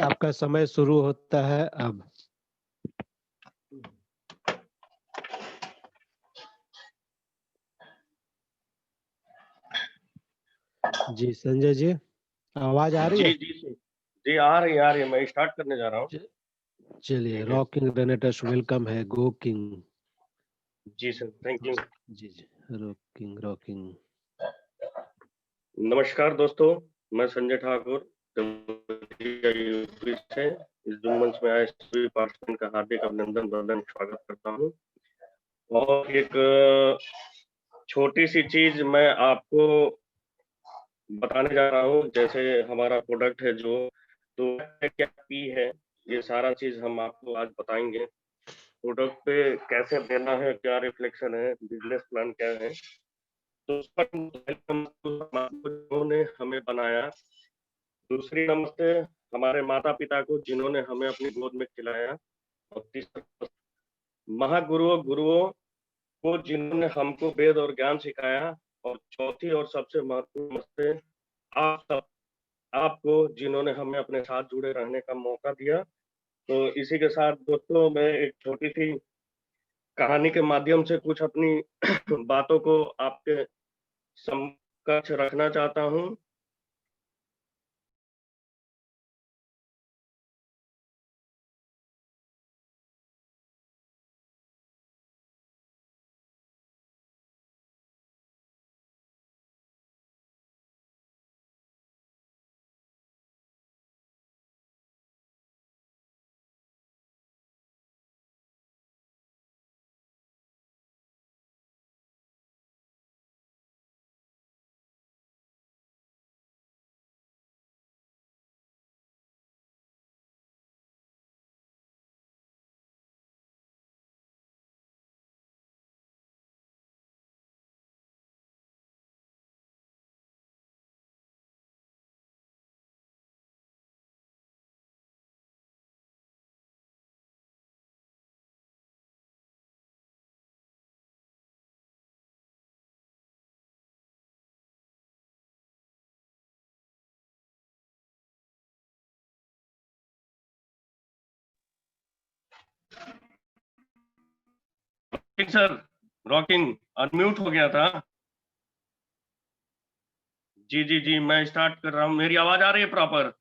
आपका समय शुरू होता है अब। जी संजय जी, आवाज आ रही जी, है? जी, जी। जी, आ रही है, मैं स्टार्ट करने जा रहा हूँ। चलिए, ठीक है। रॉकिंग रेनेटर्स वेलकम है, गो किंग। जी सर, थैंक यू। जी, जी, रॉकिंग रॉकिंग। नमस्कार दोस्तों, मैं संजय ठाकुर यूपी से इस जूम मंच में आए सभी पार्टिसिपेंट का हार्दिक अभिनंदन वंदन स्वागत करता हूँ। और एक छोटी सी चीज मैं आपको बताने जा रहा हूँ, जैसे हमारा प्रोडक्ट है जो, तो क्या पी है, ये सारा चीज हम आपको आज बताएंगे। प्रोडक्ट पे कैसे देना है, क्या रिफ्लेक्शन है, बिजनेस प्लान क्या है, तो उस पर उन्होंने हमें बनाया। दूसरी नमस्ते हमारे माता पिता को जिन्होंने हमें अपनी गोद में खिलाया। और तीसरा महागुरुओं गुरुओं को जिन्होंने हमको वेद और ज्ञान सिखाया। और चौथी और सबसे महत्वपूर्ण नमस्ते आप सब आपको जिन्होंने हमें अपने साथ जुड़े रहने का मौका दिया। तो इसी के साथ दोस्तों मैं एक छोटी सी कहानी के माध्यम से कुछ अपनी बातों को आपके समकक्ष रखना चाहता हूँ। सर, रॉकिंग अनम्यूट हो गया था। जी जी जी, मैं स्टार्ट कर रहा हूँ। मेरी आवाज आ रही है प्रॉपर?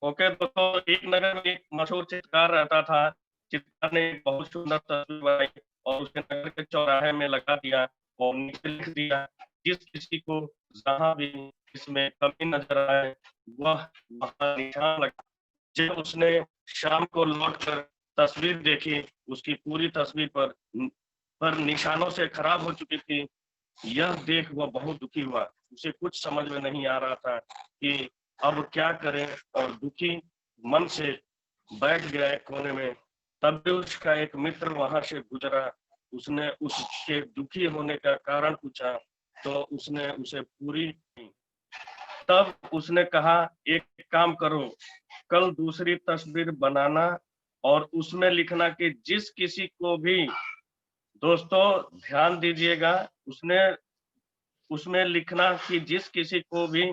ओके दोस्तों, एक नगर में एक मशहूर चित्रकार रहता था। चित्रकार ने एक बहुत सुंदर तस्वीर बनाई और उसके नगर के चौराहे में लगा दिया और नीचे लिख दिया, जिस किसी को जहां भी इसमें कमी नजर आए वह वहां निशान लगा। जब उसने शाम को लौटकर तस्वीर देखी, उसकी पूरी तस्वीर पर निशानों से खराब हो चुकी थी। यह देख वह बहुत दुखी हुआ। उसे कुछ समझ में नहीं आ रहा था कि अब क्या करें, और दुखी मन से बैठ गया एक कोने में। तब भी उसका एक मित्र वहां से गुजरा। उसने उसके दुखी होने का कारण पूछा तो उसने उसे पूरी। तब उसने कहा, एक काम करो, कल दूसरी तस्वीर बनाना और उसमें लिखना कि जिस किसी को भी, दोस्तों ध्यान दीजिएगा, उसने उसमें लिखना कि जिस किसी को भी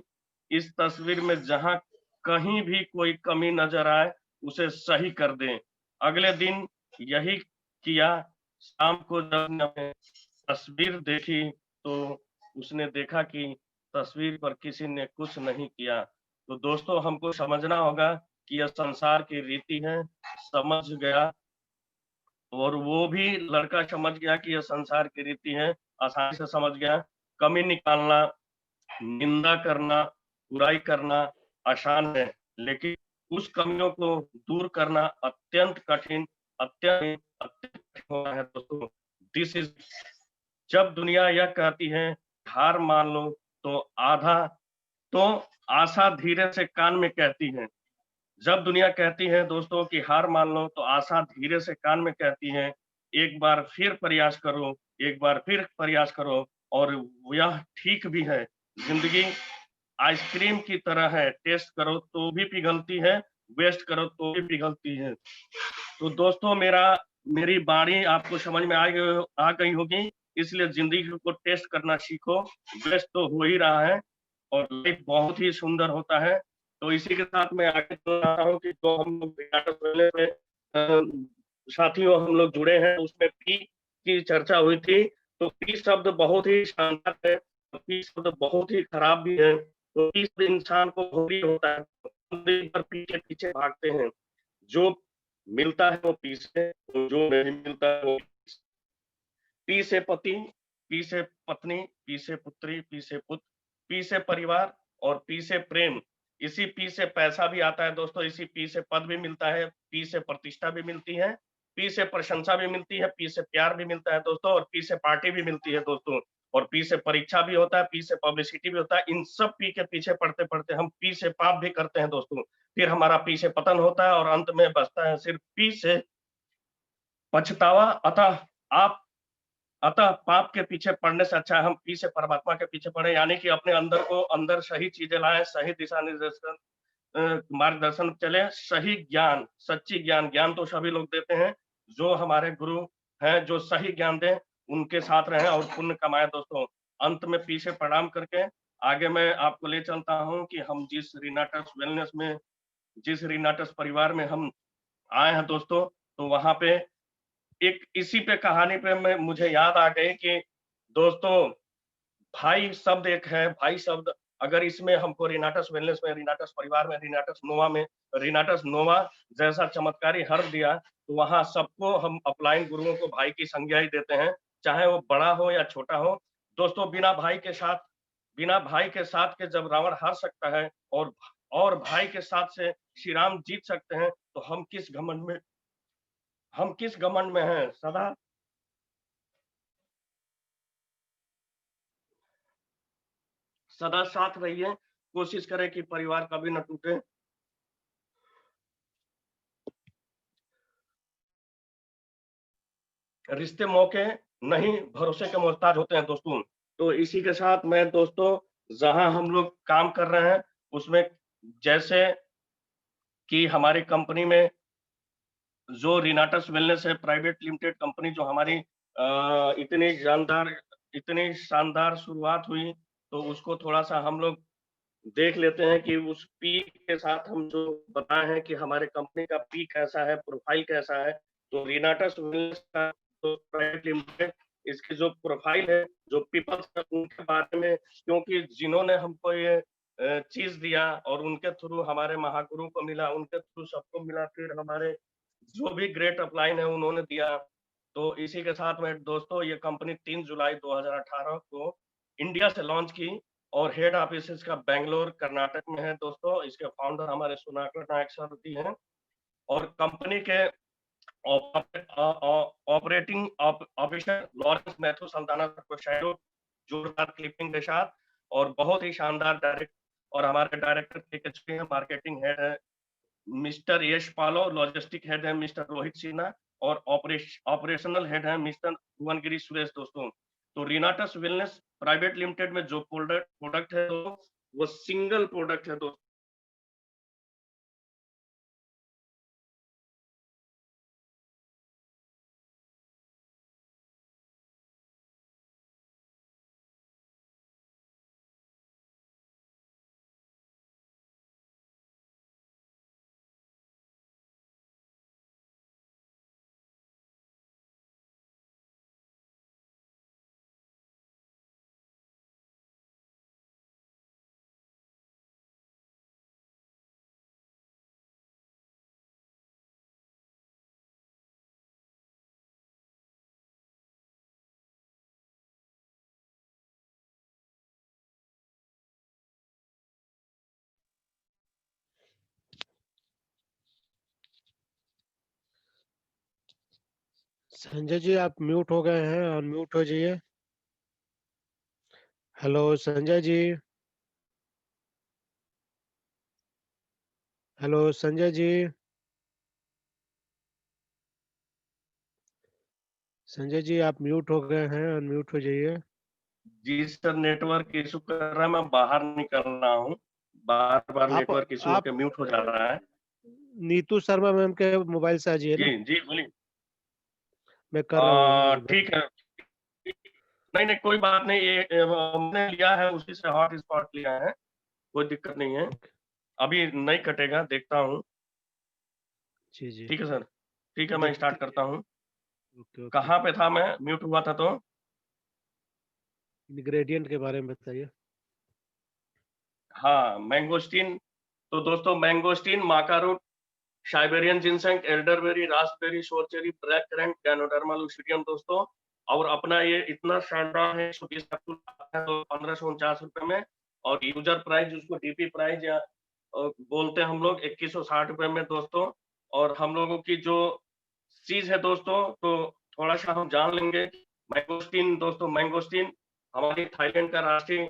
इस तस्वीर में जहां कहीं भी कोई कमी नजर आए उसे सही कर दें। अगले दिन यही किया। शाम को जब उसने तस्वीर देखी तो उसने देखा कि तस्वीर पर किसी ने कुछ नहीं किया। तो दोस्तों हमको समझना होगा कि यह संसार की रीति है। समझ गया, और वो भी लड़का समझ गया कि यह संसार की रीति है, आसानी से समझ गया। कमी निकालना, निंदा करना, बुराई करना आसान है, लेकिन उस कमियों को दूर करना अत्यंत कठिन, अत्यंत अत्यंत कठिन होता है दोस्तों। दिस इज, जब दुनिया यह कहती है हार मान लो, तो आधा तो आशा धीरे से कान में कहती है। जब दुनिया कहती है दोस्तों कि हार मान लो, तो आशा धीरे से कान में कहती है, एक बार फिर प्रयास करो, एक बार फिर प्रयास करो। और यह ठीक भी है। जिंदगी आइसक्रीम की तरह है, टेस्ट करो तो भी पिघलती है, वेस्ट करो तो भी पिघलती है। तो दोस्तों मेरी बाणी आपको समझ में आ गई होगी, इसलिए जिंदगी को टेस्ट करना सीखो। वेस्ट तो हो ही रहा है, और लाइफ बहुत ही सुंदर होता है। तो इसी के साथ मैं आगे चल रहा हूँ कि जो हम लोग रिगार्डस वेलनेस में साथियों हम लोग जुड़े हैं, उसमें पी की चर्चा हुई थी। तो पी शब्द बहुत ही शानदार है, पी शब्द बहुत ही खराब भी है। तो पी शब्द इंसान को होरी होता है, हम दिन भर पी के पीछे भागते हैं। जो मिलता है वो पी से, जो नहीं मिलता है वो पी से पति, पी से पत्नी, पी से पुत्री, पी से पुत्र, पी से परिवार और पी से प्रेम। इसी पी से पैसा भी आता है दोस्तों, इसी पी से पद भी मिलता है, पी से प्रतिष्ठा भी मिलती है, पी से प्रशंसा भी मिलती है, पी से प्यार भी मिलता है दोस्तों, और पी से पार्टी भी मिलती है दोस्तों, और पी से परीक्षा भी होता है, पी से पब्लिसिटी भी होता है। इन सब पी के पीछे पढ़ते-पढ़ते हम पी से पाप भी करते हैं दोस्तों। फिर हमारा पी से पतन होता है और अंत में बचता है सिर्फ पी से पछतावा। अतः पाप के पीछे पड़ने से अच्छा है हम पी से परमात्मा के पीछे पड़े, यानी कि अपने अंदर सही चीजें लाएं, सही दिशा निर्देशन मार्गदर्शन चले, सही ज्ञान, सच्ची ज्ञान तो सभी लोग देते हैं। जो हमारे गुरु हैं, जो सही ज्ञान दें, उनके साथ रहें और पुण्य कमाएं दोस्तों। अंत में पी से प्रणाम करके आगे मैं आपको ले चलता हूँ कि हम जिस रिनाटस वेलनेस में, जिस रिनाटस परिवार में हम आए हैं दोस्तों, तो वहां पे एक इसी पे कहानी पे मुझे याद आ गई कि दोस्तों भाई शब्द एक है, भाई शब्द अगर इसमें हमको रिनाटस वेलनेस में, रिनाटस परिवार में, रिनाटस नोवा जैसा चमत्कारी हर्ब दिया, तो वहां सबको हम अपलाइन गुरुओं को भाई की संज्ञा ही देते हैं, चाहे वो बड़ा हो या छोटा हो। दोस्तों बिना भाई के साथ के जब रावण हार सकता है और भाई के साथ से श्री राम जीत सकते हैं, तो हम किस घमंड में हैं। सदा साथ रहिए, कोशिश करें कि परिवार कभी न टूटे। रिश्ते मौके नहीं, भरोसे के मोहताज होते हैं दोस्तों। तो इसी के साथ मैं दोस्तों, जहां हम लोग काम कर रहे हैं उसमें, जैसे कि हमारी कंपनी में जो रिनाटस वेलनेस है प्राइवेट लिमिटेड कंपनी, जो हमारी इतनी शानदार शुरुआत हुई, तो उसको थोड़ा सा हम लोग देख लेते हैं कि उस पी के साथ हम जो बताए हैं कि हमारे कंपनी का पी कैसा है, प्रोफाइल कैसा है। तो रिनाटस वेलनेस का जो प्राइवेट लिमिटेड, इसकी जो प्रोफाइल है, जो पीपल्स है, उनके बारे में, क्योंकि जिन्होंने हमको ये चीज दिया और उनके थ्रू हमारे महागुरु को मिला, उनके थ्रू सबको मिला, फिर हमारे जो भी ग्रेट अपलाइन है उन्होंने दिया। तो इसी के साथ में दोस्तों, ये कंपनी 3 जुलाई 2018 को इंडिया से लॉन्च की और हेड ऑफिस इसका बेंगलोर कर्नाटक में है दोस्तों। इसके फाउंडर हमारे सुनाकर नायक सर जी हैं, और कंपनी के operating officer Lawrence Matthew Sultana sir को शैडो जोरदार क्लिपिंग के साथ, और बहुत ही शानदार और हमारे डायरेक्टर है, मार्केटिंग हेड है मिस्टर यश पालो, लॉजिस्टिक हेड है मिस्टर रोहित सिन्हा, और ऑपरेशनल हेड है मिस्टर भुवनगिरी सुरेश दोस्तों। तो रिनाटस वेलनेस प्राइवेट लिमिटेड में जो प्रोडक्ट है वो सिंगल प्रोडक्ट है दोस्तों। संजय जी, आप म्यूट हो गए हैं, अनम्यूट हो जाइए। हेलो संजय जी। हेलो संजय जी। संजय जी, आप म्यूट हो गए हैं, अनम्यूट हो जाइए। जी सर, नेटवर्क इशू कर रहा है, मैं बाहर निकल रहा हूँ, बार बार आप नेटवर्क इशू आप होकर म्यूट हो जा रहा है। नीतू शर्मा मैम के मोबाइल से आ जाइए ना, जी जी बोलिए। मैं कर रहा हूँ इधर। ठीक है, नहीं नहीं कोई बात नहीं, ये हमने लिया है उसी से हॉट स्पॉट लिया है, कोई दिक्कत नहीं है। ओके। अभी नहीं कटेगा, देखता हूँ। जी, जी। ठीक है सर, ठीक है, मैं देखते स्टार्ट करता हूँ। Okay, okay. कहाँ पे था मैं, म्यूट हुआ था तो? इंग्रेडिएंट के बारे में बताइए। हाँ, मैंगोस्टीन। तो दोस्तों mangosteen, maca root, Siberian ginseng, elderberry, raspberry, sour cherry, black currant, ganoderma lucidum दोस्तों। और अपना ये इतना शानदार है, 120 कैप्सूल आता है तो 1549 रुपए में। और यूजर प्राइस उसको डीपी प्राइस या बोलते हैं हम लोग 2160 रुपए में दोस्तों। और हम लोगों की जो चीज है दोस्तों, तो थोड़ा सा हम जान लेंगे। मैंगोस्टीन दोस्तों, मैंगोस्टीन हमारी थाईलैंड का राष्ट्रीय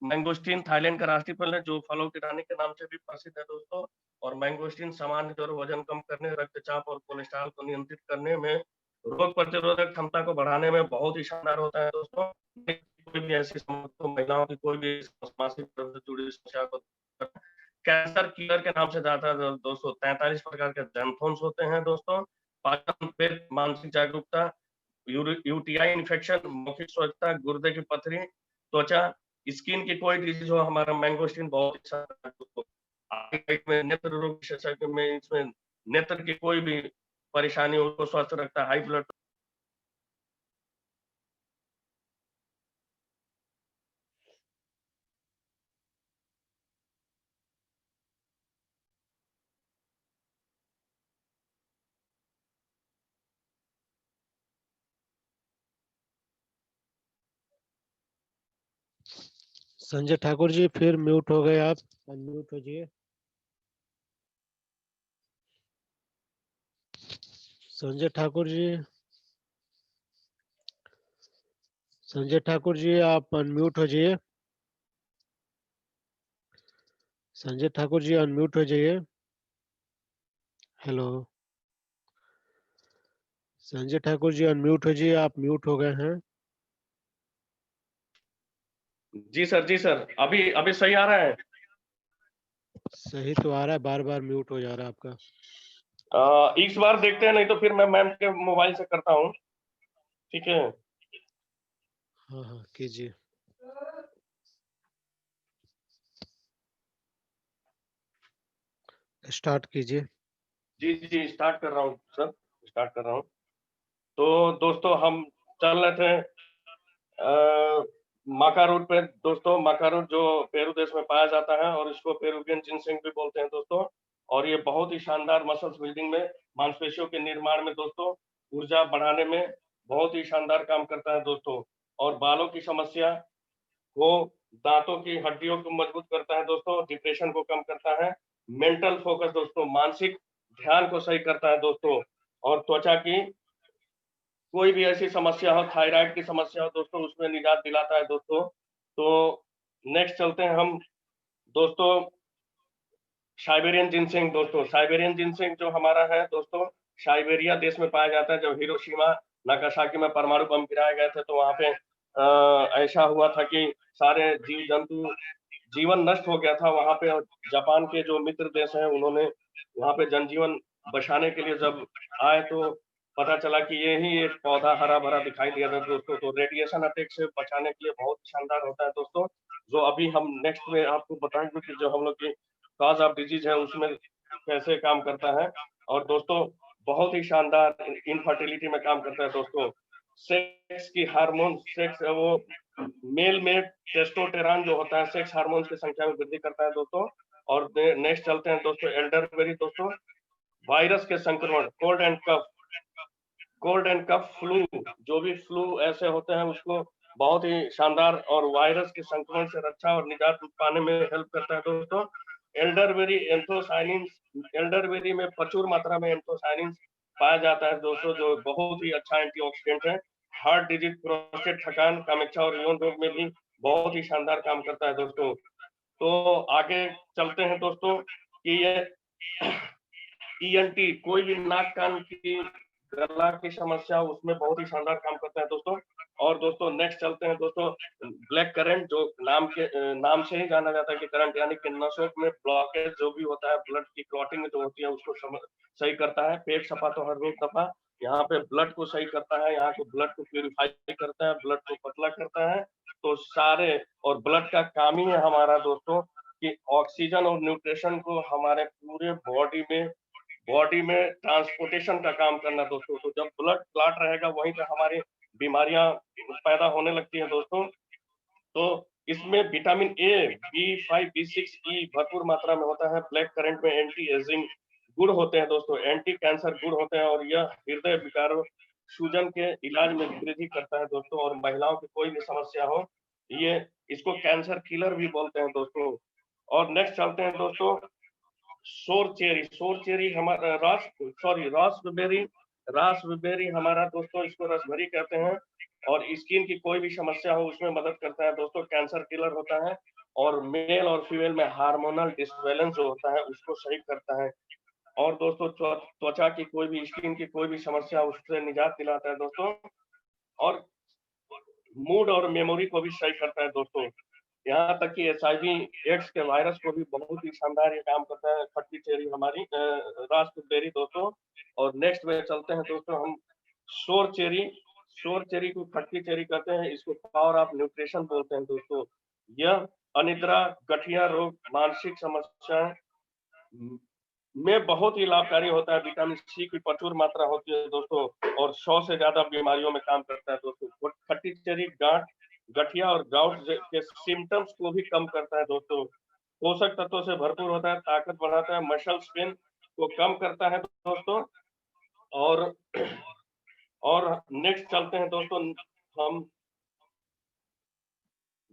मैंगोस्टीन थाईलैंड का राष्ट्रीय फल है, जो फलों की रानी के नाम से भी प्रसिद्ध है दोस्तों। और मैंगोस्टीन सामान्य तौर वजन कम करने, रक्तचाप और कोलेस्ट्रॉल को नियंत्रित करने में, रोग प्रतिरोधक क्षमता को बढ़ाने में बहुत ही शानदार होता है दोस्तों। कोई भी ऐसी समस्या, महिलाओं की कोई भी मासिक धर्म से जुड़ी समस्या को, कैंसर किलर के नाम से जाता है दोस्तों। 43 प्रकार के जैंथोन्स होते हैं दोस्तों। पाचन, पेट, मानसिक जागरूकता, यूटीआई इन्फेक्शन, मौखिक स्वच्छता, गुर्दे की पथरी, त्वचा, स्किन की कोई डिजीज हो, हमारा मैंगोस्टीन बहुत अच्छा है दोस्तों। में नेत्र रोग विशेषज्ञ में इसमें नेत्र की कोई भी परेशानी हो उसको स्वस्थ रखता है। हाई ब्लड, संजय ठाकुर जी फिर म्यूट हो गए आप, अनम्यूट हो जाइए। संजय ठाकुर जी, संजय ठाकुर जी आप अनम्यूट हो जाइए। संजय ठाकुर जी अनम्यूट हो जाइए। हेलो, संजय ठाकुर जी अनम्यूट हो जाइए, आप म्यूट हो गए हैं। जी सर, जी सर, अभी अभी सही आ रहा है। सही तो आ रहा है, बार बार म्यूट हो जा रहा है आपका। इस बार देखते हैं, नहीं तो फिर मैं मैम के मोबाइल से करता हूँ। ठीक है। हाँ हाँ कीजिए। स्टार्ट कीजिए। जी जी, स्टार्ट कर रहा हूँ सर, स्टार्ट कर रहा हूँ। तो दोस्तों हम चल रहे थे माका रूट पे दोस्तों। माका रूट जो पेरू देश में पाया जाता है, और इसको पेरुवियन जिनसेंग भी बोलते हैं दोस्तों। और ये बहुत ही शानदार मसल्स बिल्डिंग में, मांसपेशियों के निर्माण में दोस्तों, ऊर्जा बढ़ाने में बहुत ही शानदार काम करता है दोस्तों। और बालों की समस्या को, दांतों की हड्डियों को मजबूत करता है दोस्तों, डिप्रेशन को कम करता है, मेंटल फोकस दोस्तों, मानसिक ध्यान को सही करता है दोस्तों। और त्वचा की कोई भी ऐसी समस्या हो, थायराइड की समस्या हो दोस्तों, उसमें निजात दिलाता है दोस्तों। तो नेक्स्ट चलते हैं हम दोस्तों, साइबेरियन जिनसेंग दोस्तों। साइबेरियन जिनसेंग जो हमारा है दोस्तों, साइबेरिया देश में पाया जाता है। जब हिरोशिमा नागासाकी में परमाणु बम गिराए गए थे, तो वहां पे ऐसा हुआ था कि सारे जीव जंतु, जीवन नष्ट हो गया था वहां पे। जापान के जो मित्र देश हैं, उन्होंने वहां पे जनजीवन बचाने के लिए जब आए, तो पता चला कि ये ही एक पौधा हरा भरा दिखाई दिया था दोस्तों। तो रेडिएशन अटैक से बचाने के लिए बहुत शानदार होता है दोस्तों, जो अभी हम नेक्स्ट में आपको बताएंगे कि जो हम लोग की कॉज ऑफ डिजीज है उसमें कैसे काम करता है। और दोस्तों बहुत ही शानदार इनफर्टिलिटी में काम करता है दोस्तों। सेक्स की हार्मोन, सेक्स वो मेल में टेस्टोस्टेरोन जो होता है, सेक्स हार्मोन्स की संख्या में वृद्धि करता है दोस्तों। और नेक्स्ट चलते हैं दोस्तों, एल्डरबेरी दोस्तों। वायरस के संक्रमण, कोल्ड एंड कफ, फ्लू, जो भी फ्लू ऐसे होते हैं उसको बहुत ही शानदार और वायरस के संक्रमण से रक्षा और निजात पाने में हेल्प करता है दोस्तों। एल्डरबेरी एंथोसाइनिन, एल्डरबेरी में प्रचुर मात्रा में एंथोसाइनिन पाया जाता है दोस्तों, जो बहुत ही अच्छा एंटीऑक्सीडेंट है। हार्ट डिजीज, प्रोस्टेट, थकान, कामेक्षा और यौन रोग में भी बहुत ही शानदार काम करता है दोस्तों। तो आगे चलते हैं दोस्तों कि ये ईएनटी, कोई भी नाक कान की गला की समस्या, उसमें बहुत ही शानदार काम करता है दोस्तों। और दोस्तों नेक्स्ट चलते हैं दोस्तों, ब्लैक करंट, जो नाम से ही जाना जाता है कि करंट, यानी कि नसों में ब्लॉकेज जो भी होता है, ब्लड की क्लॉटिंग जो होती है उसको सही करता है। पेट सफा तो हर रोग दफा, यहाँ पे ब्लड को सही करता है, यहाँ को ब्लड को प्यूरिफाई करता है, ब्लड को पतला करता है। तो सारे और ब्लड का काम ही है हमारा दोस्तों कि ऑक्सीजन और न्यूट्रिशन को हमारे पूरे बॉडी में ट्रांसपोर्टेशन का काम करना दोस्तों। तो जब ब्लड क्लॉट रहेगा वहीं पे हमारी बीमारियां पैदा होने लगती हैं दोस्तों। तो इसमें विटामिन ए, बी5, बी6, ई भरपूर मात्रा में होता है। ब्लैक करंट में एंटी एजिंग गुण होते हैं दोस्तों, एंटी कैंसर गुण होते हैं और यह हृदय विकारों, सूजन के इलाज में वृद्धि करता है दोस्तों। और महिलाओं की कोई भी समस्या हो, ये इसको कैंसर किलर भी बोलते हैं दोस्तों। और नेक्स्ट चलते हैं दोस्तों, सोर चेरी हमारा रास्पबेरी हमारा दोस्तों, इसको रसभरी कहते हैं। और स्किन की कोई भी समस्या हो उसमें मदद करता है दोस्तों, कैंसर किलर होता है। और मेल और फीमेल में हार्मोनल डिसबैलेंस जो होता है उसको सही करता है। और दोस्तों त्वचा की कोई भी, स्किन की कोई भी समस्या उससे निजात दिलाता है दोस्तों। और मूड और मेमोरी को भी सही करता है दोस्तों। यहाँ तक कि एचआईवी एड्स के वायरस को भी बहुत ही शानदार ये काम करता है खट्टी चेरी हमारी रास्पबेरी दोस्तों। और नेक्स्ट में चलते हैं दोस्तों हम सोर चेरी को खट्टी चेरी कहते हैं, इसको पावर ऑफ न्यूट्रिशन बोलते हैं दोस्तों। यह अनिद्रा, गठिया रोग, मानसिक समस्याएं में बहुत ही लाभकारी होता है। विटामिन सी की प्रचुर मात्रा होती है दोस्तों और 100 से ज्यादा बीमारियों में काम करता है दोस्तों। खट्टी चेरी गांठ, गठिया और गाउट के सिम्टम्स को भी कम करता है दोस्तों। पोषक तत्वों से भरपूर होता है, ताकत बढ़ाता है, मसल्स पेन को कम करता है दोस्तों। और नेक्स्ट चलते हैं दोस्तों हम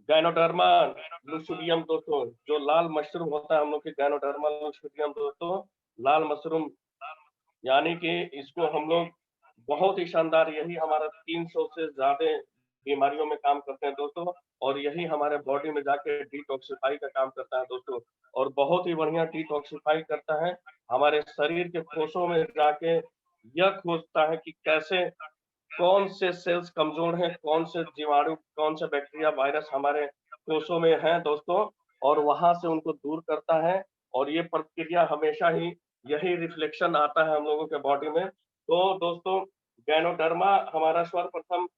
गायनोडर्मा लुसिडियम दोस्तों, जो लाल मशरूम होता है हम लोग की गायनोडर्मा लुसिडियम दोस्तों, लाल मशरूम, यानी कि इसको हम लोग बहुत ही शानदार, यही हमारा 300 से ज्यादा बीमारियों में काम करते हैं दोस्तों। और यही हमारे बॉडी में जाके डिटॉक्सिफाई का काम करता है दोस्तों। और बहुत ही बढ़िया डिटॉक्सिफाई करता है, हमारे शरीर के कोषों में जाके यह खोजता है कि कैसे, कौन से सेल्स कमजोर हैं, कौन से जीवाणु, कौन से बैक्टीरिया, वायरस हमारे कोषों में हैं दोस्तों, और वहां से उनको दूर करता है। और ये प्रक्रिया हमेशा ही यही रिफ्लेक्शन आता है हम लोगों के बॉडी में। तो दोस्तों गैनोडर्मा हमारा सर्वप्रथम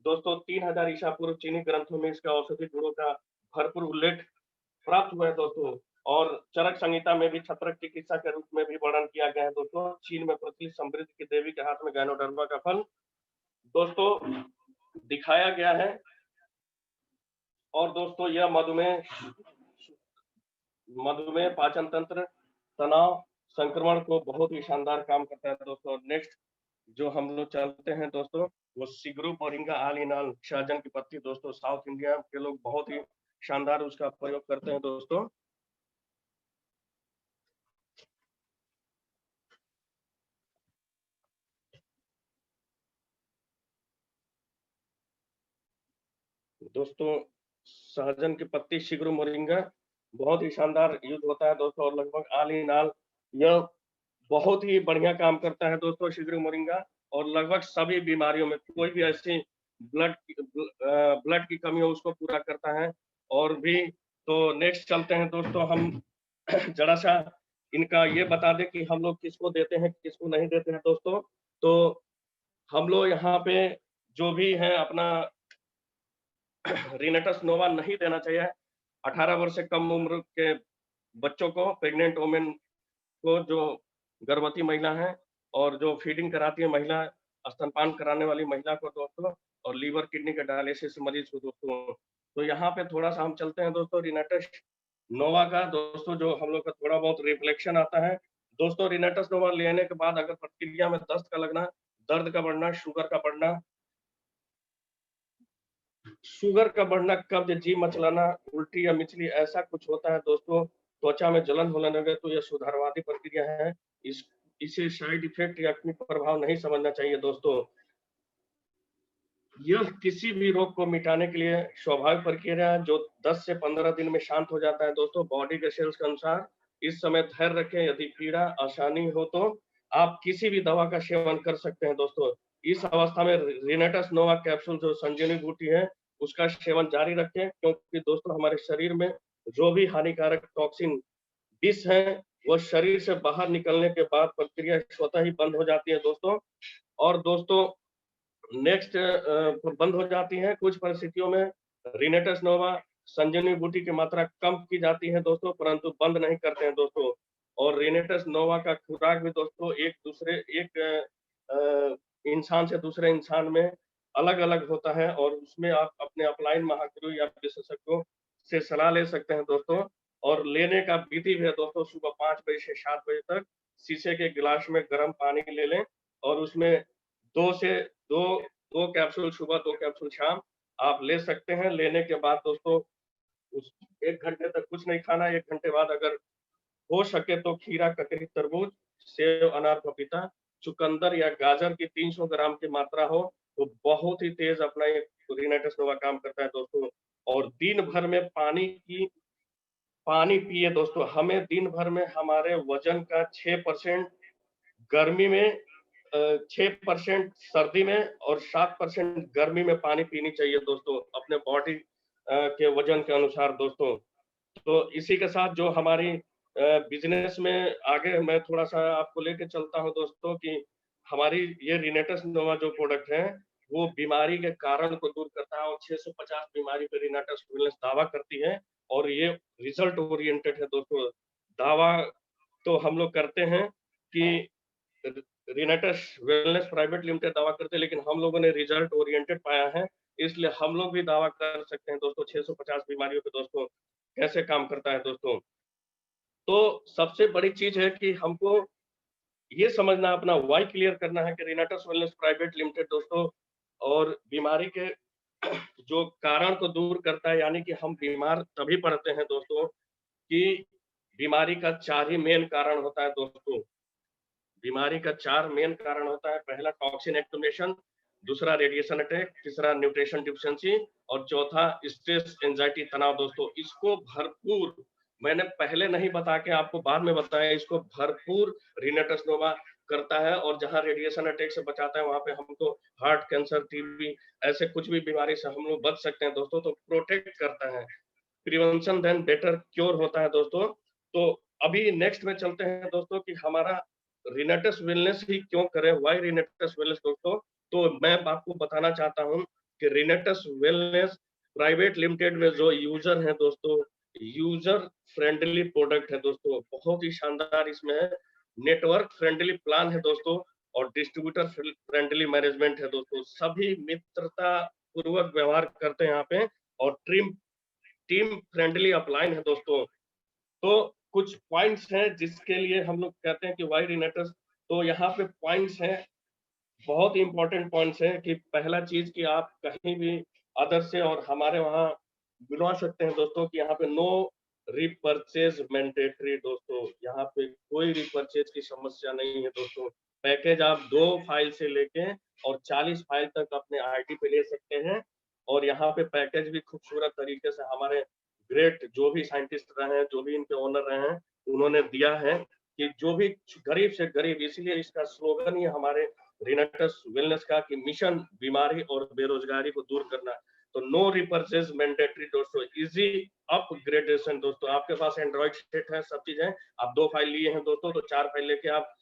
दोस्तों 3000 ईसा पूर्व चीनी ग्रंथों में इसका औषधि गुणों का भरपूर उल्लेख प्राप्त हुआ है दोस्तों। और चरक संहिता में भी छत्रक चिकित्सा के रूप में भी वर्णन किया गया है दोस्तों। चीन में प्रचलित समृद्धि की देवी के हाथ में गैनोडर्मा का फल दोस्तों दिखाया गया है। और दोस्तों यह मधुमेह, पाचन तंत्र, तनाव, संक्रमण को बहुत ही शानदार काम करता है दोस्तों। नेक्स्ट जो हम लोग चलते हैं दोस्तों, वो सिगरू मोरिंगा आल इन ऑल, सहजन की पत्ती दोस्तों, साउथ इंडिया के लोग बहुत ही शानदार उसका प्रयोग करते हैं दोस्तों। दोस्तों सहजन की पत्ती, सिगरू मोरिंगा बहुत ही शानदार यूज होता है दोस्तों। और लगभग आल इन ऑल यह बहुत ही बढ़िया काम करता है दोस्तों सिगरू मोरिंगा। और लगभग सभी बीमारियों में, कोई भी ऐसी ब्लड की कमी हो उसको पूरा करता है। और भी तो नेक्स्ट चलते हैं दोस्तों हम जरा सा इनका ये बता दें कि हम लोग किसको देते हैं किसको नहीं देते हैं दोस्तों। तो हम लोग यहाँ पे जो भी है अपना रिनेटस नोवा नहीं देना चाहिए 18 वर्ष से कम उम्र के बच्चों को, प्रेग्नेंट वुमेन को, जो गर्भवती महिला है और जो फीडिंग कराती है महिला, स्तनपान कराने वाली महिला को दोस्तों, और लीवर किडनी के डायलिसिस मरीज को दोस्तों। तो यहाँ पे थोड़ा सा हम चलते हैं दोस्तों रिनेटस नोवा का दोस्तों, जो हम लोग का थोड़ा बहुत रिफ्लेक्शन आता है दोस्तों। रिनेटस नोवा लेने के बाद अगर प्रतिक्रिया में दस्त का लगना, दर्द का बढ़ना, शुगर का बढ़ना, कब्ज, जी मचलाना, उल्टी या मिचली ऐसा कुछ होता है दोस्तों, त्वचा में जलन होने लगे, तो यह सुधारवादी प्रक्रिया है। इसे साइड इफेक्ट या कुप्रभाव नहीं समझना चाहिए दोस्तों। यह किसी भी रोग को मिटाने के लिए स्वाभाविक प्रक्रिया है, जो 10 से 15 दिन में शांत हो जाता है दोस्तों बॉडी के सेल्स के अनुसार। इस समय धैर्य रखें, यदि पीड़ा आसानी हो तो आप किसी भी दवा का सेवन कर सकते हैं दोस्तों। इस अवस्था में रिनेटस नोवा कैप्सूल जो संजीवनी बूटी है उसका सेवन जारी रखें, क्योंकि दोस्तों हमारे शरीर में जो भी हानिकारक टॉक्सिन, विष है, वो शरीर से बाहर निकलने के बाद प्रक्रिया स्वतः ही बंद हो जाती है दोस्तों। और दोस्तों नेक्स्ट बंद हो जाती है कुछ परिस्थितियों में। रिनेटस नोवा संजीवनी बूटी की मात्रा कम की जाती है दोस्तों, परंतु बंद नहीं करते हैं दोस्तों। और रिनेटस नोवा का खुराक भी दोस्तों एक इंसान से दूसरे इंसान में अलग-अलग होता है, और उसमें आप अपने अपलाइन महागुरु या विशेषज्ञों से सलाह ले सकते हैं दोस्तों। और लेने का विधि भी है दोस्तों, सुबह 5 बजे से 7 बजे तक शीशे के गिलास में गर्म पानी ले लें, और उसमें 2 से 2 2 कैप्सूल सुबह, 2 कैप्सूल शाम आप ले सकते हैं। लेने के बाद दोस्तों उस 1 घंटे तक कुछ नहीं खाना। 1 घंटे बाद अगर हो सके तो खीरा, ककड़ी, तरबूज, सेब, अनार, पपीता, चुकंदर या गाजर की 300 ग्राम की मात्रा हो, तो बहुत ही तेज अपना ये रिनेटस नोवा काम करता है दोस्तों। और दिन भर में पानी पिए दोस्तों। हमें दिन भर में हमारे वजन का 6% गर्मी में 6% सर्दी में और 7% गर्मी में पानी पीनी चाहिए दोस्तों, अपने बॉडी के वजन के अनुसार दोस्तों। तो इसी के साथ जो हमारी बिज़नेस में आगे मैं थोड़ा-सा आपको लेके चलता हूँ दोस्तों, कि हमारी ये रिनेटस नोवा जो प्रोडक्ट है, वो बीमारी के कारण को दूर करता है, और 650 बीमारी पे रिनेटस वेलनेस दावा करती है, और ये रिज़ल्ट ओरिएंटेड है दोस्तों। दावा तो हम लोग करते हैं कि रि रिनेटस वेलनेस प्राइवेट लिमिटेड दावा करते हैं, लेकिन हम लोगों ने रिज़ल्ट ओरिएंटेड पाया है, इसलिए हम लोग भी दावा कर सकते हैं दोस्तों 650 बीमारियों पे दोस्तों, कैसे काम करता है दोस्तों। तो सबसे बड़ी चीज़ है कि हमको ये समझना, अपना व्हाई क्लियर करना है कि रिनेटस वेलनेस प्राइवेट लिमिटेड दोस्तों, और बीमारी के जो कारण को दूर करता है, यानी कि हम बीमार तभी पड़ते हैं दोस्तों, कि बीमारी का 4 ही मेन कारण होता है दोस्तों। बीमारी का 4 मेन कारण होता है। पहला टॉक्सिन एक्युमुलेशन, दूसरा रेडिएशन अटैक, तीसरा न्यूट्रिशन डिफिशिएंसी, और चौथा स्ट्रेस, एंग्जायटी, तनाव दोस्तों। इसको भरपूर, मैंने पहले नहीं बता के आपको बाद में बताया, इसको भरपूर रिनेटस नोवा करता है, और जहाँ रेडिएशन अटैक से बचाता है, वहाँ पे हमको हार्ट, कैंसर, टीबी ऐसे कुछ भी बीमारी से हम लोग बच सकते हैं दोस्तों, तो प्रोटेक्ट करता है। प्रिवेंशन देन बेटर क्योर होता है दोस्तों। तो अभी नेक्स्ट में चलते हैं दोस्तों, कि हमारा रिनेटस वेलनेस ही क्यों करें, व्हाई रिनेटस वेलनेस दोस्तों। तो मैं आपको बताना चाहता हूँ कि रिनेटस वेलनेस प्राइवेट लिमिटेड में जो यूजर हैं दोस्तों, यूजर फ्रेंडली प्रोडक्ट है दोस्तों, बहुत ही शानदार इसमें है। नेटवर्क फ्रेंडली प्लान है दोस्तों, और डिस्ट्रीब्यूटर फ्रेंडली मैनेजमेंट है दोस्तों। सभी मित्रता पूर्वक व्यवहार करते हैं यहाँ पे, और टीम फ्रेंडली अपलाइन है दोस्तों। तो कुछ पॉइंट्स हैं जिसके लिए हम लोग कहते हैं कि व्हाई रिनेटस। तो यहाँ पे पॉइंट्स हैं, बहुत ही इंपॉर्टेंट पॉइंट्स हैं, कि पहला चीज कि आप कहीं भी अदर से और हमारे वहाँ बुलवा सकते हैं दोस्तों, कि यहाँ पे नो रिपर्चेज मैंडेटरी दोस्तों। यहाँ पे कोई रिपर्चेज की समस्या नहीं है दोस्तों। पैकेज आप 2 फाइल से लेके और 40 फाइल तक अपने आईडी पे ले सकते हैं। और यहाँ पे पैकेज भी खूबसूरत तरीके से हमारे ग्रेट जो भी साइंटिस्ट रहे हैं, जो भी इनके ओनर रहे हैं, उन्होंने दिया है, कि जो भी गरीब से गरीब, इसीलिए इसका स्लोगन ही हमारे रिनेटस वेलनेस का, कि मिशन बीमारी और बेरोजगारी को दूर करना। तो नो रिपर्चेज मैंडेटरी दोस्तों, इजी अपग्रेडेशन दोस्तों। आपके पास एंड्रॉइड सेट है, सब चीज है, आप 2 फाइल लिए हैं दोस्तों, तो 4 फाइल लेके आप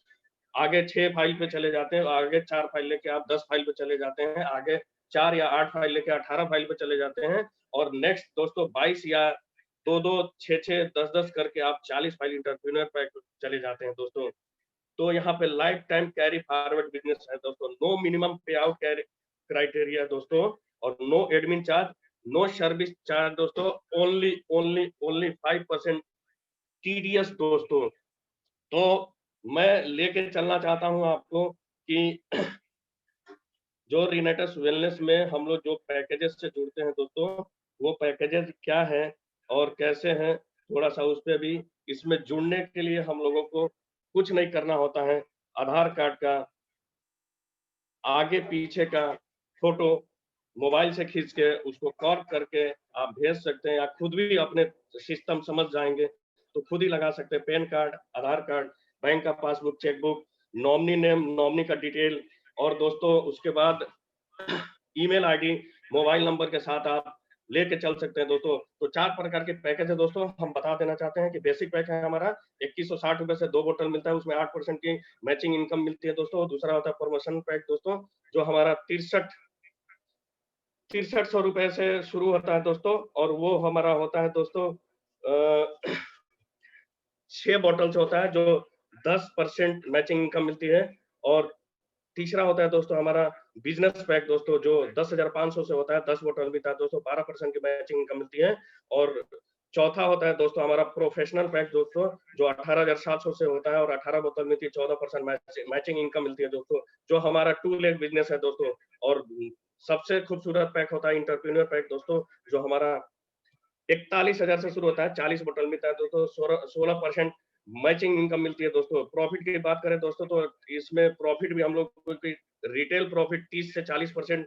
आगे 6 फाइल पे चले जाते हैं, आगे 4 फाइल लेके आप 10 फाइल पे चले जाते हैं, आगे 4 या 8 फाइल लेके 18 फाइल पे चले जाते हैं, और नेक्स्ट दोस्तों 22 या 2-2, 6-6, 10-10 करके आप 40 फाइल इंटरप्रेन्योर पे चले जाते हैं दोस्तों। तो यहाँ पे life time carry forward business है दोस्तों। No minimum pay out criteria दोस्तों, और no admin charge, no service charge दोस्तों, ओनली ओनली ओनली 5% टीडीएस दोस्तों। तो मैं लेके चलना चाहता हूँ आपको, कि जो रिनेटस वेलनेस में हम लोग जो पैकेजेस से जुड़ते हैं दोस्तों, वो पैकेजेस क्या है और कैसे हैं, थोड़ा सा उस पे भी। इसमें जुड़ने के लिए हम लोगों को कुछ नहीं करना होता है। आधार कार्ड का आगे पीछे का फोटो मोबाइल से खींच के उसको क्रॉप करके आप भेज सकते हैं, या खुद भी अपने सिस्टम समझ जाएंगे तो खुद ही लगा सकते हैं। पैन कार्ड, आधार कार्ड, बैंक का passbook, chequebook, nominee name, nominee का डिटेल, और दोस्तों उसके बाद ईमेल आईडी, मोबाइल नंबर के साथ आप लेके चल सकते हैं दोस्तों। तो 4 प्रकार के पैकेज है दोस्तों, हम बता देना चाहते हैं कि बेसिक पैक है हमारा 2160 रुपए से 2 बोतल मिलता है, उसमें 8% की मैचिंग इनकम मिलती है दोस्तों। दूसरा होता है प्रमोशन पैक दोस्तों, जो हमारा 6300 रुपए से शुरू होता है दोस्तों, और वो हमारा होता है दोस्तों 6 बॉटल से होता है, जो 10% मैचिंग इनकम मिलती है। और तीसरा होता है दोस्तों हमारा बिजनेस पैक दोस्तों, जो 10,500 से होता है, 10 बोतल मिलता है दोस्तों, 12% की मैचिंग इनकम मिलती है। और चौथा होता है दोस्तों हमारा प्रोफेशनल पैक दोस्तों, जो 18,700 से होता है और 18 बोतल मिलती है, 14% मैचिंग इनकम मिलती है दोस्तों, जो हमारा 2 लेग बिजनेस है दोस्तों। और सबसे खूबसूरत पैक होता है एंटरप्रेन्योर पैक दोस्तों, जो हमारा 41,000 से शुरू होता है, 40 बोतल मिलता है दोस्तों, 16% मैचिंग इनकम मिलती है दोस्तों। प्रॉफिट की बात करें दोस्तों, तो इसमें प्रॉफिट भी हम लोग की रिटेल प्रॉफिट 30 से 40%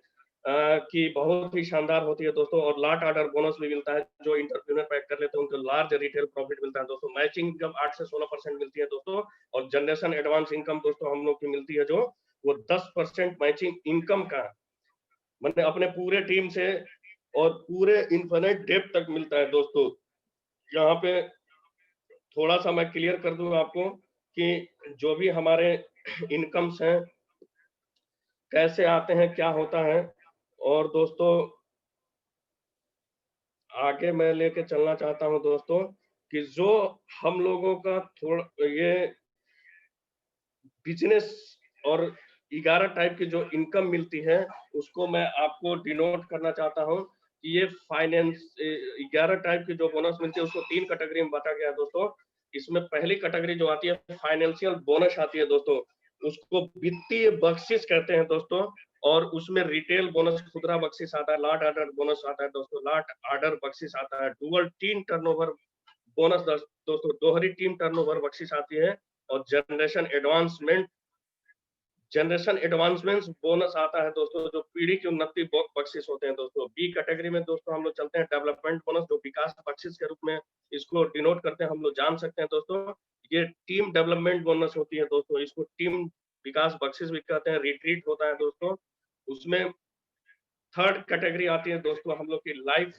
की बहुत ही शानदार होती है दोस्तों। और लाट ऑर्डर बोनस भी मिलता है, जो एंटरप्रेन्योर पैक कर लेते हैं उनको लार्ज रिटेल प्रॉफिट मिलता है दोस्तों। मैचिंग इनकम 8 से 16% मिलती है दोस्तों। और जनरेशन एडवांस इनकम दोस्तों हम लोग की मिलती है, जो वो 10% मैचिंग इनकम का मतलब अपने पूरे टीम से और पूरे इन्फिनिट डेप्थ तक मिलता है दोस्तों। यहाँ पे थोड़ा-सा मैं क्लियर कर दूँ आपको कि जो भी हमारे इनकम्स हैं, कैसे आते हैं, क्या होता है। और दोस्तों आगे मैं लेके चलना चाहता हूँ दोस्तों, कि जो हम लोगों का थोड़ा ये बिज़नेस और 11 टाइप की जो इनकम मिलती है, उसको मैं आपको डिनोट करना चाहता हूँ कि ये फाइनेंस 11 टाइप की जो बोनस मिलती है, उसको 3 कैटेगरी में बाँटा गया है दोस्तों। इसमें पहली कैटेगरी जो आती है फाइनेंशियल बोनस आती है दोस्तों, उसको वित्तीय बख्शिश कहते हैं दोस्तों। और उसमें रिटेल बोनस, खुदरा बख्शिश आता है, लॉट ऑर्डर बोनस आता है दोस्तों, लॉट ऑर्डर बख्शिश आता है, डुअल टीम टर्नओवर बोनस दोस्तों, दोहरी टीम टर्नओवर बख्शिश आती है। और जनरेशन एडवांसमेंट बोनस आता है दोस्तों, जो पीढ़ी की उन्नति बख्शिश होते हैं दोस्तों। बी कैटेगरी में दोस्तों हम लोग चलते हैं डेवलपमेंट बोनस, जो विकास बख्शिश के रूप में इसको डिनोट करते हैं, हम लोग जान सकते हैं दोस्तों। ये टीम डेवलपमेंट बोनस होती है दोस्तों, इसको टीम विकास बख्शिश भी कहते हैं। रिट्रीट होता है दोस्तों उसमें। थर्ड कैटेगरी आती है दोस्तों हम लोग की लाइफ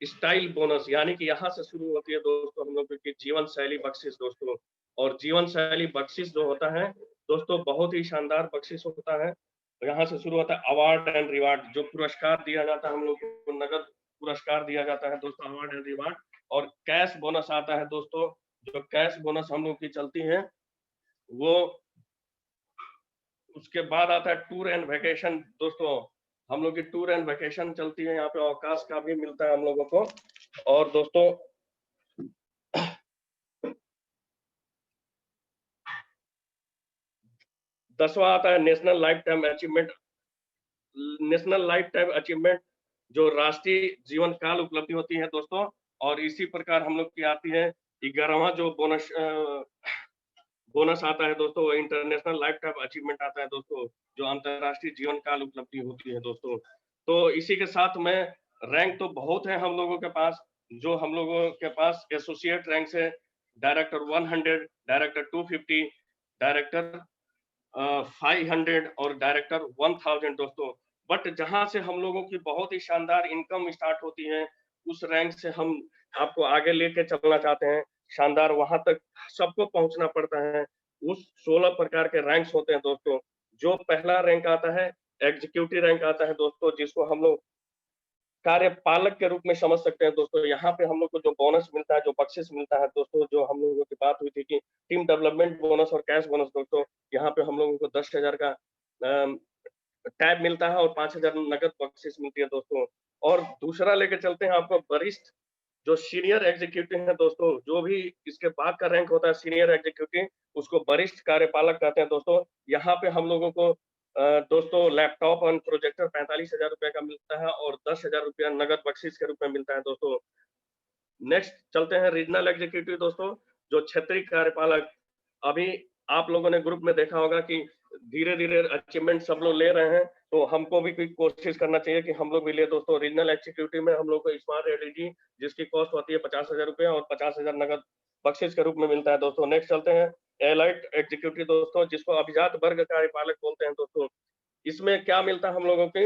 स्टाइल बोनस, यानी कि यहाँ से शुरू होती है दोस्तों हम लोग की जीवन शैली बख्शिश दोस्तों। और जीवन शैली बख्शिश जो होता है दोस्तों, बहुत ही शानदार बख्शिश होता है। यहाँ से शुरू होता है अवार्ड एंड रिवार्ड, जो पुरस्कार दिया जाता है हम लोग को, नगद पुरस्कार दिया जाता है दोस्तों, अवार्ड एंड रिवार्ड। और कैश बोनस आता है दोस्तों, जो कैश बोनस हम लोग की चलती है वो। उसके बाद आता है टूर एंड वेकेशन दोस्तों, हम लोग की टूर एंड वेकेशन चलती है, यहाँ पे अवकाश का भी मिलता है हम लोगों को। और दोस्तों 10वां आता है national life time achievement. National life time achievement जो राष्ट्रीय जीवन काल उपलब्धि होती है दोस्तों। और इसी प्रकार हम लोग की आती है 11वां जो बोनस आता है दोस्तों, वो इंटरनेशनल लाइफ टाइम अचीवमेंट आता है दोस्तों, जो अंतरराष्ट्रीय जीवन काल उपलब्धि होती है दोस्तों। तो इसी के साथ में रैंक तो बहुत है हम लोगों के पास, जो हम लोगों के पास एसोसिएट रैंक से डायरेक्टर 100, डायरेक्टर 250, डायरेक्टर 500 और डायरेक्टर 1000 दोस्तों। बट जहां से हम लोगों की बहुत ही शानदार इनकम स्टार्ट होती है, उस रैंक से हम आपको आगे लेके चलना चाहते हैं। शानदार वहां तक सबको पहुंचना पड़ता है। उस 16 प्रकार के रैंक्स होते हैं दोस्तों। जो पहला रैंक आता है एग्जीक्यूटिव रैंक आता है दोस्तों, जिसको हम लोग कार्यपालक के रूप में समझ सकते हैं दोस्तों। यहाँ पे हम लोग को जो बोनस मिलता है, जो बख्शिश मिलता है दोस्तों, जो हम लोगों की बात हुई थी कि टीम डेवलपमेंट बोनस और कैश बोनस दोस्तों, यहाँ पे हम लोगों को 10,000 का टैब मिलता है और 5,000 नगद बख्शिश मिलती है दोस्तों। और दूसरा लेके चलते हैं आपको वरिष्ठ जो सीनियर एग्जीक्यूटिव है दोस्तों, जो भी इसके बाद का रैंक होता है सीनियर एग्जीक्यूटिव, उसको वरिष्ठ कार्यपालक कहते हैं दोस्तों। यहाँ पे हम लोगों को दोस्तों लैपटॉप और प्रोजेक्टर 45,000 रुपए का मिलता है और 10,000 रुपया नगद बख्शिश के रूप में मिलता है दोस्तों। नेक्स्ट चलते हैं रीजनल एग्जीक्यूटिव दोस्तों, जो क्षेत्रीय कार्यपालक। अभी आप लोगों ने ग्रुप में देखा होगा कि धीरे-धीरे अचीवमेंट सब लोग ले रहे हैं, तो हमको भी कोई कोशिश करना चाहिए कि हम लोग भी ले दोस्तों। रीजनल एग्जीक्यूटिव में हम लोग को स्मार्ट एलईडी जिसकी कॉस्ट होती है 50,000 रुपया और 50,000 नगद बख्शिश के रूप में मिलता है दोस्तों। नेक्स्ट चलते हैं एलाइट एग्जीक्यूटिव दोस्तों, जिसको अभिजात वर्ग कार्यपालक बोलते हैं दोस्तों। इसमें क्या मिलता है हम लोगों की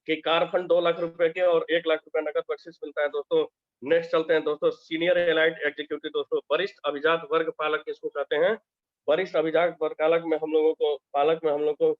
कि कार फंड 2 लाख रुपए के और 1 लाख रुपए नकद बख्शिश मिलता है दोस्तों। नेक्स्ट चलते हैं दोस्तों, सीनियर एलाइड एग्जीक्यूटिव दोस्तों, वरिष्ठ अभिजात वर्ग पालक किसको कहते हैं? वरिष्ठ अभिजात वर्ग पालक में हम लोग को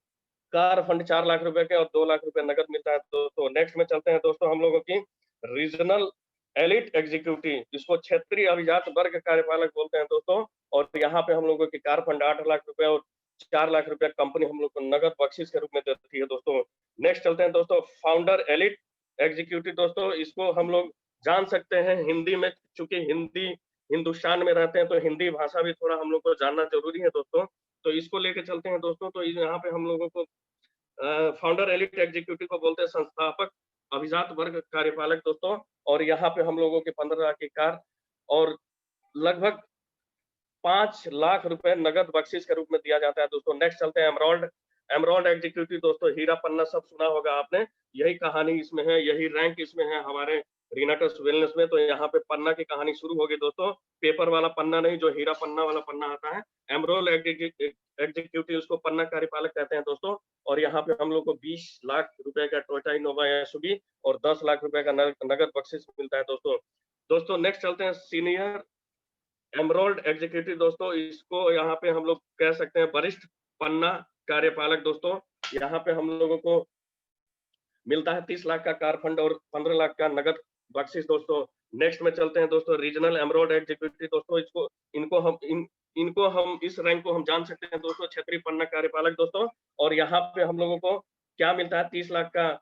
कार फंड 4 लाख रुपए के और 2 लाख रुपए नकद मिलता है दोस्तों। नेक्स्ट में चलते हैं दोस्तों हम लोगों की रीजनल एलिट एग्जीक्यूटिव, जिसको क्षेत्रीय अभिजात वर्ग कार्यपालक बोलते हैं दोस्तों। और यहाँ पे हम लोगों की कार फंड 8 लाख रुपए और 4 लाख रुपए कंपनी हम लोग को नगद बख्शिश के रूप में देती है दोस्तों। नेक्स्ट चलते हैं दोस्तों, फाउंडर एलिट एग्जीक्यूटिव दोस्तों, इसको हम लोग जान सकते हैं हिंदी में, चूंकि हिंदी हिंदुस्तान में रहते हैं तो हिंदी भाषा भी थोड़ा हम लोग को जानना जरूरी है दोस्तों। तो इसको लेके चलते हैं दोस्तों। तो यहाँ पे हम लोगों को फाउंडर एलिट एग्जीक्यूटिव को बोलते हैं संस्थापक अभिजात वर्ग कार्यपालक दोस्तों। और यहाँ पे हम लोगों के 15 लाख की कार और लगभग 5 लाख रुपए नगद बख्शिश के रूप में दिया जाता है दोस्तों। नेक्स्ट चलते हैं एमरोल्ड एमरोल्ड एग्जीक्यूटिव दोस्तों, हीरा पन्ना सब सुना होगा आपने, यही कहानी इसमें है, यही रैंक इसमें है हमारे रीनाटस वेलनेस में। तो यहाँ पे पन्ना की कहानी शुरू होगी दोस्तों, पेपर वाला पन्ना नहीं, जो हीरा पन्ना वाला पन्ना आता है। एमरोल एग्जीक्यूटिव उसको पन्ना कार्यपालक कहते हैं दोस्तों। और यहाँ पे हम लोग को 20 लाख रुपए का टोयोटा इनोवा एसयूवी और 10 लाख रुपए का नगद बख्शिश मिलता है दोस्तों। दोस्तों नेक्स्ट चलते हैं सीनियर एमरोल्ड एग्जीक्यूटिव दोस्तों, इसको यहाँ पे हम लोग कह सकते हैं वरिष्ठ पन्ना कार्यपालक दोस्तों। यहाँ पे हम लोगों को मिलता है 30 लाख का कार फंड और 15 लाख का नगद बख्शिश दोस्तों। नेक्स्ट में चलते हैं दोस्तों, रीजनल एमरोल्ड एग्जीक्यूटिव दोस्तों, इनको हम इस रैंक को हम जान सकते हैं दोस्तों, क्षेत्रीय पन्ना कार्यपालक दोस्तों। और यहाँ पे हम लोगों को क्या मिलता है? 30 लाख का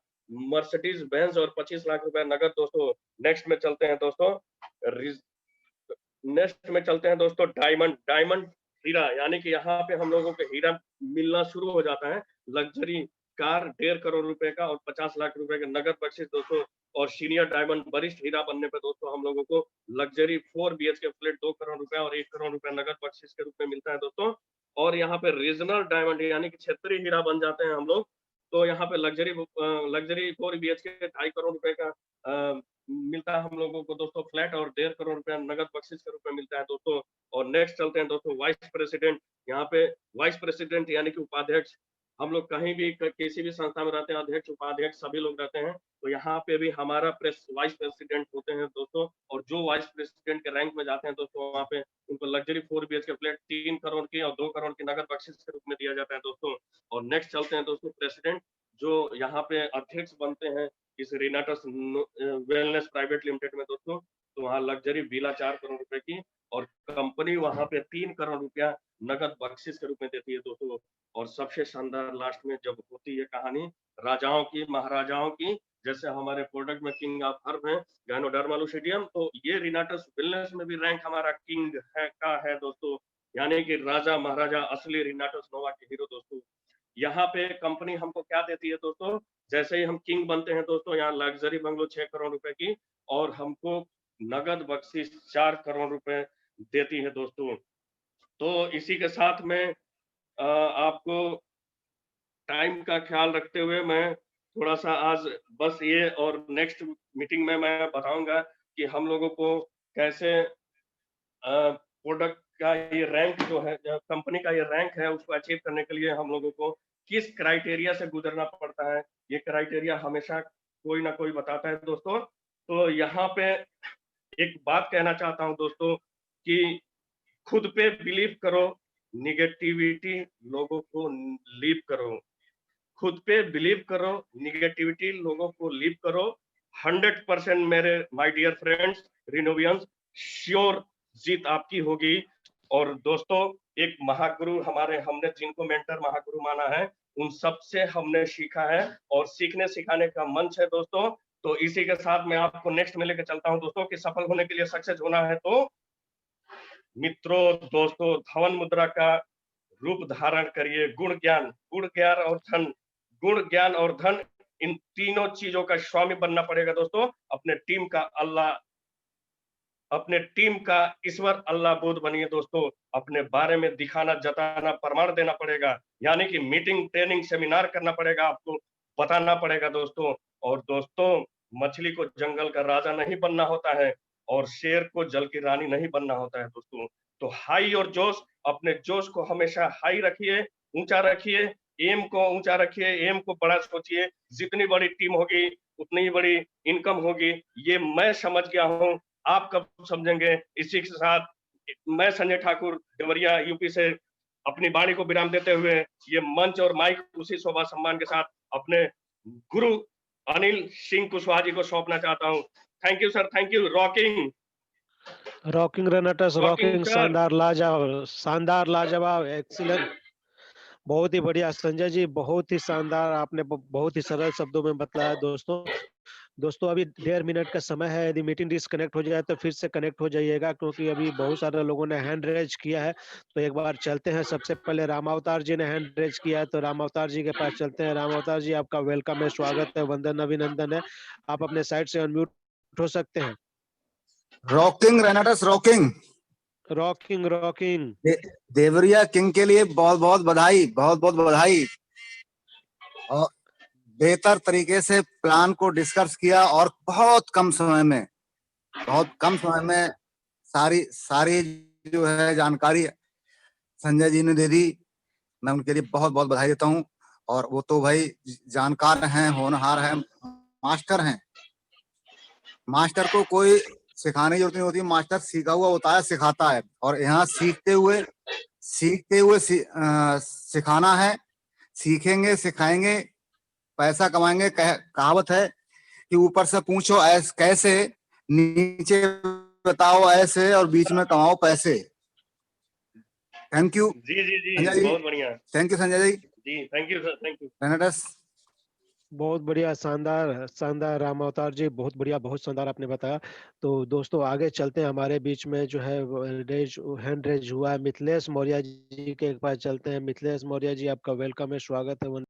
मर्सिडीज बेंज और 25 लाख रुपए नगद दोस्तों। नेक्स्ट में चलते हैं दोस्तों, डायमंड डायमंड हीरा, यानी कि यहाँ पे हम लोगों को हीरा मिलना शुरू हो जाता है। लग्जरी कार 1.5 करोड़ रुपए का और 50 लाख रुपए का नगद बख्शिश दोस्तों। और सीनियर डायमंड वरिष्ठ हीरा बनने पे दोस्तों हम लोगों को लग्जरी 4 BHK फ्लैट 2 करोड़ रुपए और 1 करोड़ रुपए नगद बख्शिश के रूप में मिलता है दोस्तों। और यहाँ पे रीजनल डायमंड यानी कि क्षेत्रीय हीरा बन जाते हैं हम लोग, तो यहाँ पे लग्जरी 4 BHK 2.5 करोड़ रुपए का मिलता है हम लोगों को दोस्तों फ्लैट, और 1.5 करोड़ रुपया नगद बख्शिश के रूप में मिलता है दोस्तों। और नेक्स्ट चलते हैं दोस्तों, वाइस प्रेसिडेंट। यहाँ पे वाइस प्रेसिडेंट यानी कि उपाध्यक्ष, हम लोग कहीं भी किसी भी संस्था में रहते हैं, अध्यक्ष उपाध्यक्ष सभी लोग रहते हैं, तो यहाँ पे भी हमारा वाइस प्रेसिडेंट होते हैं दोस्तों। और जो वाइस प्रेसिडेंट के रैंक में जाते हैं दोस्तों, वहाँ पे उनको लग्जरी 4 BHK फ्लैट 3 करोड़ की और 2 करोड़ की नगद बख्शिश के रूप में दिया जाता है दोस्तों। और नेक्स्ट चलते हैं दोस्तों, प्रेसिडेंट, जो यहाँ पे अध्यक्ष बनते हैं इस रीनाटस वेलनेस प्राइवेट लिमिटेड में दोस्तों, तो वहाँ लग्जरी विला 4 करोड़ रुपए की और कंपनी वहाँ पे 3 करोड़ रुपया नगद बख्शिश के रूप में देती है दोस्तों। और सबसे शानदार लास्ट में जब होती है कहानी राजाओं की महाराजाओं की, जैसे हमारे प्रोडक्ट में किंग ऑफ हर्ब है गायनोडर्मा लुसिडियम, तो ये रीनाटस वेलनेस में भी रैंक हमारा किंग है दोस्तों, यानी कि राजा महाराजा असली रीनाटस नोवा के हीरो दोस्तों। यहाँ पे कंपनी हमको क्या देती है दोस्तों, जैसे ही हम किंग बनते हैं दोस्तों, यहाँ लग्जरी बंगलो 6 करोड़ रुपए की और हमको नगद बख्शिश 4 करोड़ रुपए देती है दोस्तों। तो इसी के साथ में आपको टाइम का ख्याल रखते हुए मैं थोड़ा सा आज बस ये, और नेक्स्ट मीटिंग में मैं बताऊंगा कि हम लोगों को कैसे प्रोडक्ट का ये रैंक जो है, कंपनी का ये रैंक है, उसको अचीव करने के लिए हम लोगों को किस क्राइटेरिया से गुजरना पड़ता है। ये क्राइटेरिया हमेशा कोई ना कोई बताता है दोस्तों। तो यहाँ पे एक बात कहना चाहता हूँ दोस्तों कि खुद पे बिलीव करो, निगेटिविटी लोगों को लीव करो। खुद पे बिलीव करो, निगेटिविटी लोगों को लीव करो। 100% मेरे माय डियर फ्रेंड्स रिनोवियंस, श्योर जीत आपकी होगी। और दोस्तों एक महागुरु हमने जिनको मेंटर महागुरु माना है, उन सब से हमने सीखा है और सीखने सिखाने का मंच है दोस्तों। तो इसी के साथ मैं आपको नेक्स्ट में लेकर चलता हूं दोस्तों कि सफल होने के लिए सक्सेस होना है तो मित्रों दोस्तों धवन मुद्रा का रूप धारण करिए। गुण ज्ञान और धन, इन तीनों चीजों का स्वामी बनना पड़ेगा दोस्तों। अपने टीम का ईश्वर अल्लाह बोध बनिए दोस्तों। अपने बारे में दिखाना, जताना, प्रमाण देना पड़ेगा, यानी कि मीटिंग, ट्रेनिंग, सेमिनार करना पड़ेगा, आपको बताना पड़ेगा दोस्तों। और दोस्तों मछली को जंगल का राजा नहीं बनना होता है और शेर को जल की रानी नहीं बनना होता है दोस्तों। तो हाई और जोश, अपने जोश को हमेशा हाई रखिए, ऊंचा रखिए, एम को ऊंचा रखिए, एम को बड़ा सोचिए। जितनी बड़ी टीम होगी उतनी ही बड़ी इनकम होगी, ये मैं समझ गया हूँ। आप कब समझेंगे? इसी के साथ मैं संजय ठाकुर देवरिया यूपी से अपनी वाणी को विराम देते हुए ये मंच और माइक उसी शोभा सम्मान के साथ अपने गुरु अनिल सिंह कुशवाहा जी को सौंपना चाहता हूँ। Thank you sir, thank you. Rocking rocking Renatus, rocking rocking, sir. शानदार, लाजवाब, एक्सीलेंट, बहुत ही बढ़िया संजय जी, बहुत ही शानदार, आपने बहुत ही सरल शब्दों में बताया दोस्तों। दोस्तों अभी 1.5 मिनट का समय है, यदि मीटिंग डिस्कनेक्ट हो जाए तो फिर से कनेक्ट हो जाइएगा, क्योंकि अभी बहुत सारे लोगों ने हैंड रेज किया है। तो एक बार चलते हैं, सबसे पहले रामावतार जी ने हैंड रेज किया है, तो रामावतार जी के पास चलते हैं। रामावतार जी, आपका वेलकम है, स्वागत है, वंदन अभिनंदन है। आप अपने साइड से अनम्यूट हो सकते हैं। Rocking Renatus, rocking rocking rocking. Deoria king के लिए बहुत बहुत बधाई, बहुत बहुत बधाई। और बेहतर तरीके से प्लान को डिस्कस किया और बहुत कम समय में सारी जो है जानकारी संजय जी ने दे दी। मैं उनके लिए बहुत बहुत बधाई देता हूँ। और वो तो भाई जानकार हैं, होनहार हैं, मास्टर हैं। मास्टर को कोई सिखाने की जरूरत नहीं होती, मास्टर सीखा हुआ होता है, सिखाता है। और यहाँ सीखते हुए सिखाना है। सीखेंगे, सिखाएंगे, पैसा कमाएंगे। कहावत है कि ऊपर से पूछो कैसे, नीचे बताओ ऐसे, और बीच में कमाओ पैसे। थैंक यू जी जी जी, संजय जी, बहुत बढ़िया थैंक यू संजय जी। जी। Thank you sir, thank you. Renatus, बहुत बढ़िया, शानदार शानदार राम अवतार जी, बहुत बढ़िया, बहुत शानदार आपने बताया। तो दोस्तों आगे चलते हैं, हमारे बीच में जो है हैंड रेज हुआ है मिथिलेश मौर्य जी के पास चलते हैं। मिथिलेश मौर्य जी, आपका वेलकम है, स्वागत है।